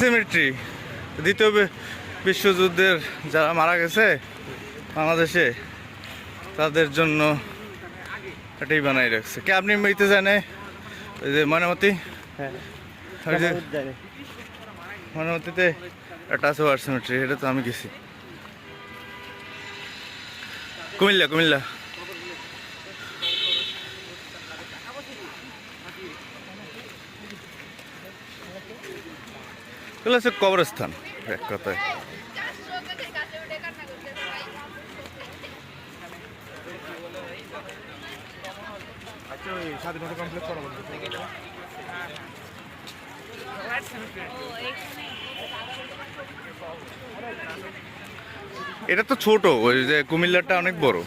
Symmetry দ্বিতীয় বিশ্বযুদ্ধের যারা মারা গেছে বাংলাদেশে তাদের জন্য এটাই বানাই রাখছে। কে আপনি মিতে জানে ওই যে ময়নামতি? হ্যাঁ, ওই যে ময়নামতিতে একটা আছে ওয়ার সিমেট্রি, এটা তো আমি গেছি। কুমিল্লা কুমিল্লা। এগুলো হচ্ছে কবরস্থান এক কথায়। এটা তো ছোট, ওই যে কুমিল্লাটা অনেক বড়।